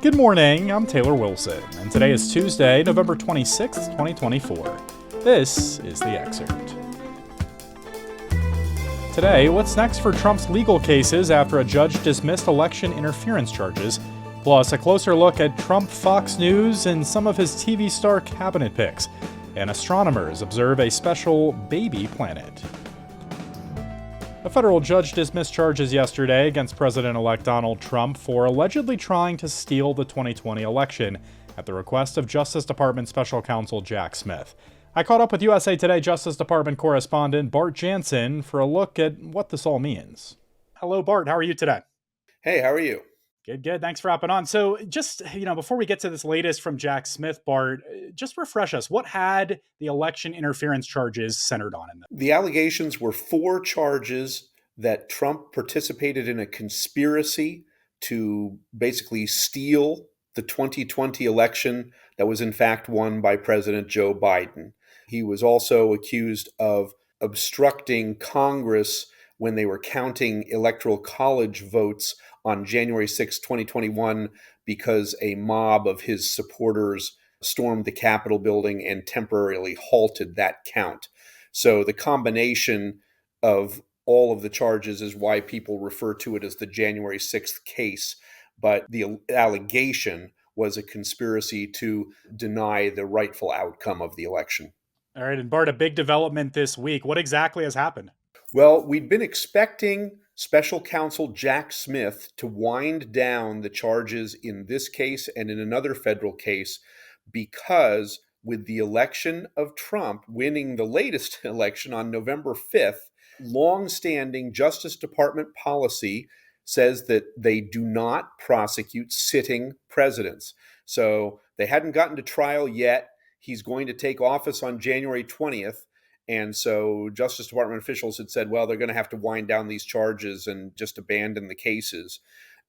Good morning, I'm Taylor Wilson, and today is Tuesday, November 26th, 2024. This is The Excerpt. Today, what's next for Trump's legal cases after a judge dismissed election interference charges, plus a closer look at Trump, Fox News, and some of his TV star cabinet picks, and astronomers observe a special baby planet. A federal judge dismissed charges yesterday against President-elect Donald Trump for allegedly trying to steal the 2020 election at the request of Justice Department Special Counsel Jack Smith. I caught up with USA Today Justice Department correspondent Bart Jansen for a look at what this all means. Hello, Bart. How are you today? Hey, how are you? Good. Thanks for hopping on. So just, before we get to this latest from Jack Smith, Bart, just refresh us. What had the election interference charges centered on in them? The allegations were 4 charges that Trump participated in a conspiracy to basically steal the 2020 election that was in fact won by President Joe Biden. He was also accused of obstructing Congress when they were counting electoral college votes on January 6, 2021, because a mob of his supporters stormed the Capitol building and temporarily halted that count. So the combination of all of the charges is why people refer to it as the January 6th case. But the allegation was a conspiracy to deny the rightful outcome of the election. All right, and Bart, a big development this week. What exactly has happened? Well, we'd been expecting Special Counsel Jack Smith to wind down the charges in this case and in another federal case because with the election of Trump winning the latest election on November 5th, longstanding Justice Department policy says that they do not prosecute sitting presidents. So they hadn't gotten to trial yet. He's going to take office on January 20th. And so Justice Department officials had said, well, they're going to have to wind down these charges and just abandon the cases.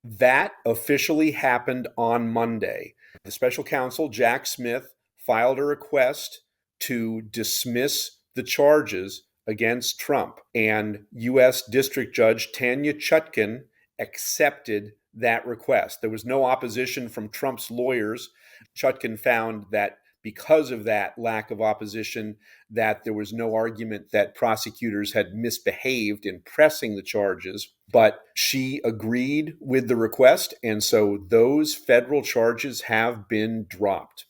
That officially happened on Monday. The special counsel, Jack Smith, filed a request to dismiss the charges against Trump. And U.S. District Judge Tanya Chutkan accepted that request. There was no opposition from Trump's lawyers. Chutkan found that because of that lack of opposition, that there was no argument that prosecutors had misbehaved in pressing the charges, but she agreed with the request, and so those federal charges have been dropped.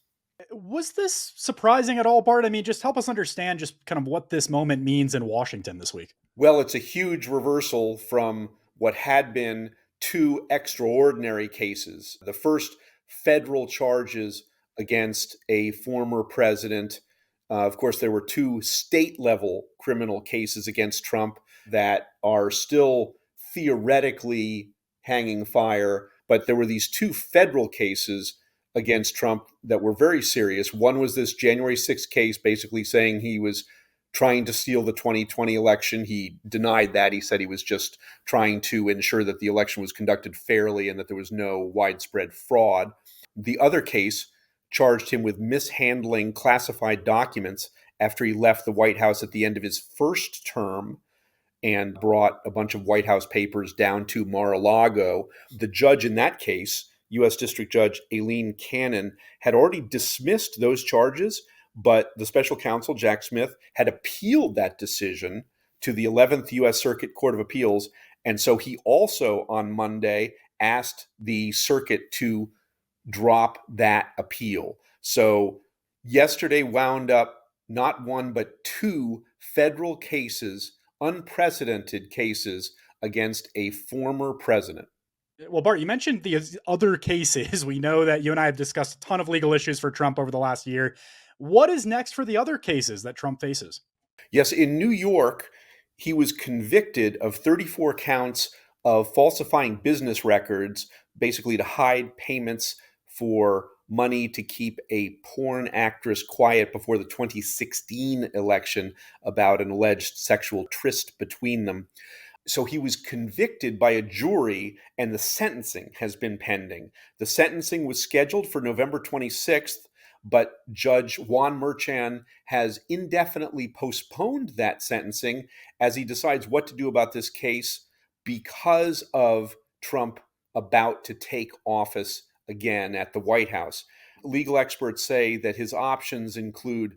Was this surprising at all, Bart? I mean, just help us understand just kind of what this moment means in Washington this week. Well, it's a huge reversal from what had been 2 extraordinary cases. The first federal charges against a former president. Of course, there were 2 state-level criminal cases against Trump that are still theoretically hanging fire, but there were these 2 federal cases against Trump that were very serious. One was this January 6th case, basically saying he was trying to steal the 2020 election. He denied that. He said he was just trying to ensure that the election was conducted fairly and that there was no widespread fraud. The other case charged him with mishandling classified documents after he left the White House at the end of his first term and brought a bunch of White House papers down to Mar-a-Lago. The judge in that case, U.S. District Judge Aileen Cannon, had already dismissed those charges, but the special counsel, Jack Smith, had appealed that decision to the 11th U.S. Circuit Court of Appeals. And so he also, on Monday, asked the circuit to drop that appeal. So yesterday wound up not 1, but 2 federal cases, unprecedented cases against a former president. Well, Bart, you mentioned the other cases. We know that you and I have discussed a ton of legal issues for Trump over the last year. What is next for the other cases that Trump faces? Yes, in New York, he was convicted of 34 counts of falsifying business records, basically to hide payments for money to keep a porn actress quiet before the 2016 election about an alleged sexual tryst between them. So he was convicted by a jury, and the sentencing has been pending. The sentencing was scheduled for November 26th, but Judge Juan Merchan has indefinitely postponed that sentencing as he decides what to do about this case because of Trump about to take office again at the White House. Legal experts say that his options include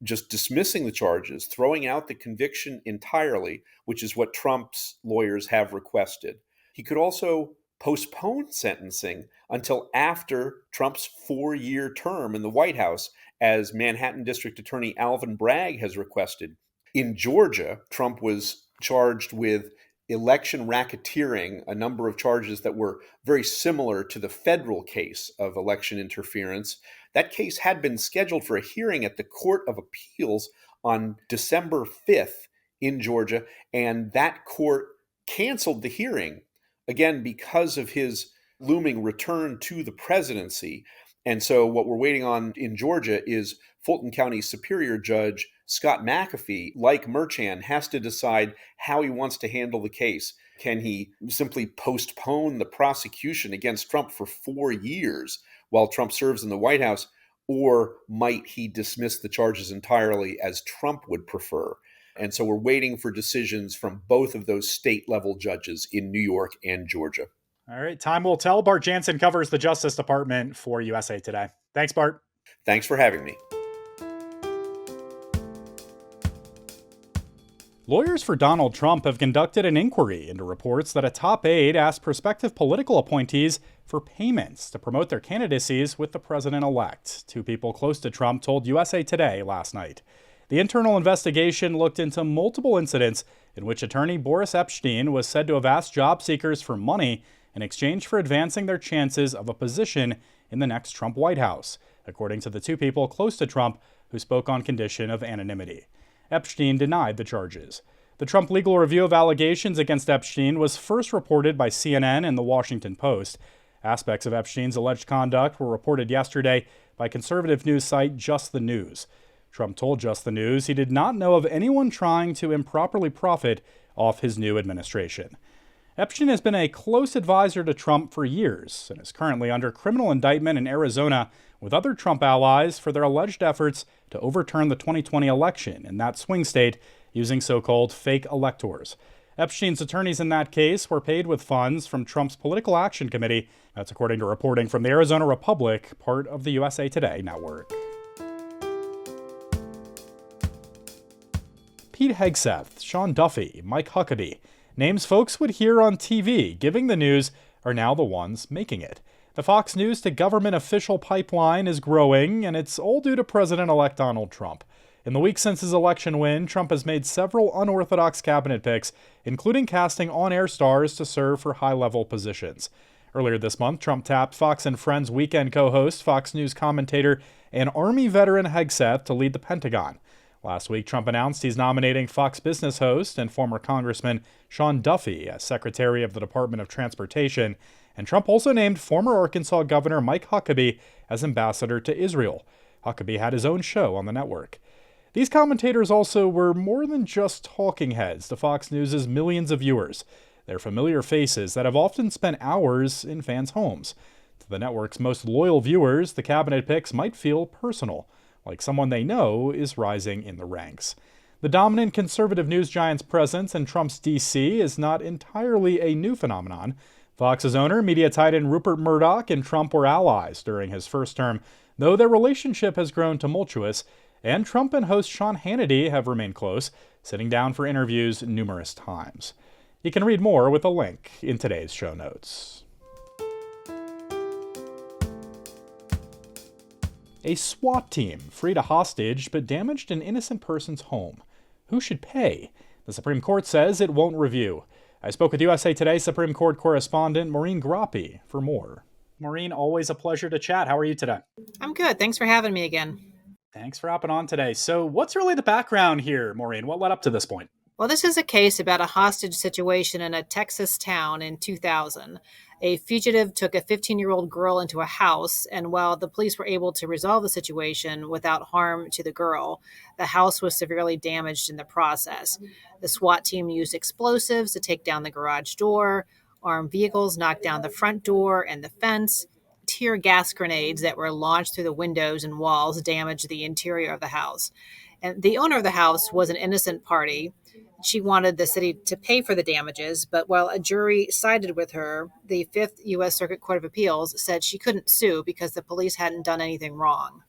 just dismissing the charges, throwing out the conviction entirely, which is what Trump's lawyers have requested. He could also postpone sentencing until after Trump's 4-year term in the White House, as Manhattan District Attorney Alvin Bragg has requested. In Georgia, Trump was charged with election racketeering, a number of charges that were very similar to the federal case of election interference. That case had been scheduled for a hearing at the Court of Appeals on December 5th in Georgia, and that court canceled the hearing, again, because of his looming return to the presidency. And so what we're waiting on in Georgia is Fulton County Superior Judge Scott McAfee, like Merchan, has to decide how he wants to handle the case. Can he simply postpone the prosecution against Trump for 4 years while Trump serves in the White House, or might he dismiss the charges entirely as Trump would prefer? And so we're waiting for decisions from both of those state-level judges in New York and Georgia. All right, time will tell. Bart Jansen covers the Justice Department for USA Today. Thanks, Bart. Thanks for having me. Lawyers for Donald Trump have conducted an inquiry into reports that a top aide asked prospective political appointees for payments to promote their candidacies with the president-elect. Two people close to Trump told USA Today last night. The internal investigation looked into multiple incidents in which attorney Boris Epin was said to have asked job seekers for money in exchange for advancing their chances of a position in the next Trump White House, according to the two people close to Trump who spoke on condition of anonymity. Epin denied the charges. The Trump legal review of allegations against Epin was first reported by CNN and The Washington Post. Aspects of Epstein's alleged conduct were reported yesterday by conservative news site Just the News. Trump told Just the News he did not know of anyone trying to improperly profit off his new administration. Epin has been a close advisor to Trump for years and is currently under criminal indictment in Arizona with other Trump allies for their alleged efforts to overturn the 2020 election in that swing state using so-called fake electors. Epstein's attorneys in that case were paid with funds from Trump's Political Action Committee. That's according to reporting from the Arizona Republic, part of the USA Today network. Pete Hegseth, Sean Duffy, Mike Huckabee. Names folks would hear on TV giving the news are now the ones making it. The Fox News to government official pipeline is growing, and it's all due to President-elect Donald Trump. In the week since his election win, Trump has made several unorthodox cabinet picks, including casting on-air stars to serve for high-level positions. Earlier this month, Trump tapped Fox and Friends weekend co-host, Fox News commentator, and Army veteran Hegseth to lead the Pentagon. Last week, Trump announced he's nominating Fox Business host and former Congressman Sean Duffy as Secretary of the Department of Transportation, and Trump also named former Arkansas Governor Mike Huckabee as ambassador to Israel. Huckabee had his own show on the network. These commentators also were more than just talking heads to Fox News' millions of viewers. They're familiar faces that have often spent hours in fans' homes. To the network's most loyal viewers, the cabinet picks might feel personal, like someone they know is rising in the ranks. The dominant conservative news giant's presence in Trump's D.C. is not entirely a new phenomenon. Fox's owner, media titan Rupert Murdoch, and Trump were allies during his first term, though their relationship has grown tumultuous, and Trump and host Sean Hannity have remained close, sitting down for interviews numerous times. You can read more with a link in today's show notes. A SWAT team freed a hostage but damaged an innocent person's home. Who should pay? The Supreme Court says it won't review. I spoke with USA Today Supreme Court correspondent Maureen Grappi for more. Maureen, always a pleasure to chat. How are you today? I'm good. Thanks for having me again. Thanks for hopping on today. So what's really the background here, Maureen? What led up to this point? Well, this is a case about a hostage situation in a Texas town in 2000. A fugitive took a 15-year-old girl into a house, and while the police were able to resolve the situation without harm to the girl, the house was severely damaged in the process. The SWAT team used explosives to take down the garage door, armed vehicles knocked down the front door and the fence. Tear gas grenades that were launched through the windows and walls damaged the interior of the house. And the owner of the house was an innocent party. She wanted the city to pay for the damages, but while a jury sided with her, the Fifth U.S. Circuit Court of Appeals said she couldn't sue because the police hadn't done anything wrong.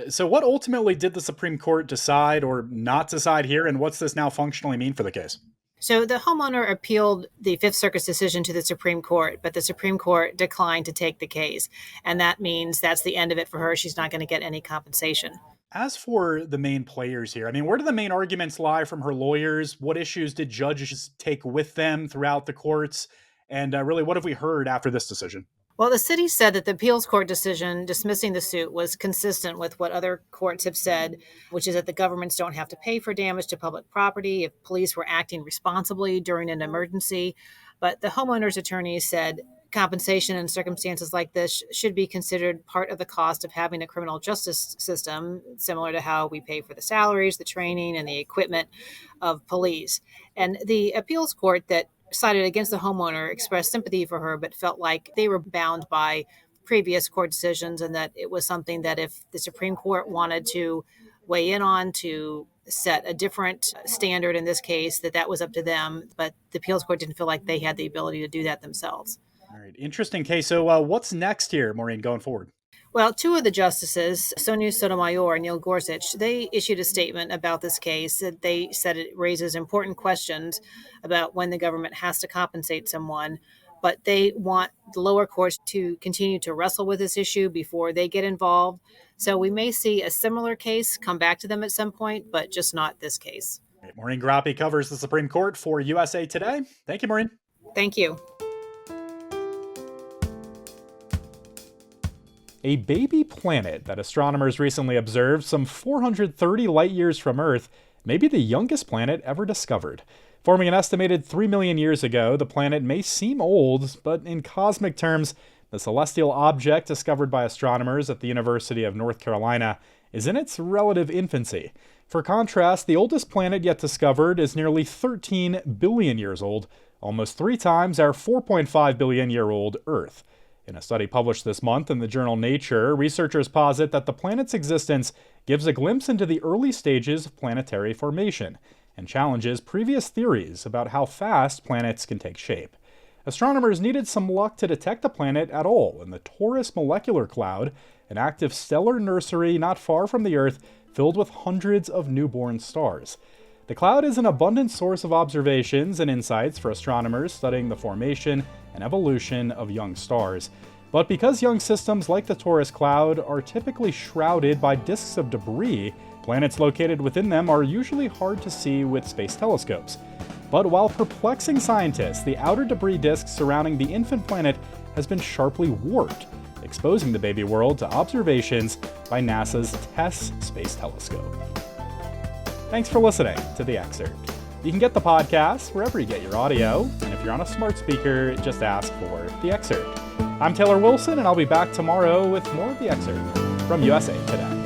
So what ultimately did the Supreme Court decide or not decide here, and what's this now functionally mean for the case? So the homeowner appealed the Fifth Circuit's decision to the Supreme Court, but the Supreme Court declined to take the case. And that means that's the end of it for her. She's not going to get any compensation. As for the main players here, I mean, where do the main arguments lie from her lawyers? What issues did judges take with them throughout the courts? And really, what have we heard after this decision? Well, the city said that the appeals court decision dismissing the suit was consistent with what other courts have said, which is that the governments don't have to pay for damage to public property if police were acting responsibly during an emergency. But the homeowner's attorneys said compensation in circumstances like this should be considered part of the cost of having a criminal justice system, similar to how we pay for the salaries, the training, and the equipment of police. And the appeals court that sided against the homeowner expressed sympathy for her, but felt like they were bound by previous court decisions and that it was something that if the Supreme Court wanted to weigh in on to set a different standard in this case, that was up to them. But the appeals court didn't feel like they had the ability to do that themselves. All right, interesting case. So what's next here, Maureen, going forward? Well, two of the justices, Sonia Sotomayor and Neil Gorsuch, they issued a statement about this case. They said it raises important questions about when the government has to compensate someone, but they want the lower courts to continue to wrestle with this issue before they get involved. So we may see a similar case come back to them at some point, but just not this case. All right, Maureen Grappi covers the Supreme Court for USA Today. Thank you, Maureen. Thank you. A baby planet that astronomers recently observed some 430 light years from Earth may be the youngest planet ever discovered. Forming an estimated 3 million years ago, the planet may seem old, but in cosmic terms, the celestial object discovered by astronomers at the University of North Carolina is in its relative infancy. For contrast, the oldest planet yet discovered is nearly 13 billion years old, almost 3 times our 4.5 billion year old Earth. In a study published this month in the journal Nature, researchers posit that the planet's existence gives a glimpse into the early stages of planetary formation and challenges previous theories about how fast planets can take shape. Astronomers needed some luck to detect the planet at all in the Taurus molecular cloud, an active stellar nursery not far from the Earth filled with hundreds of newborn stars. The cloud is an abundant source of observations and insights for astronomers studying the formation and evolution of young stars. But because young systems like the Taurus cloud are typically shrouded by disks of debris, planets located within them are usually hard to see with space telescopes. But while perplexing scientists, the outer debris disk surrounding the infant planet has been sharply warped, exposing the baby world to observations by NASA's TESS space telescope. Thanks for listening to The Excerpt. You can get the podcast wherever you get your audio, and if you're on a smart speaker, just ask for The Excerpt. I'm Taylor Wilson, and I'll be back tomorrow with more of The Excerpt from USA Today.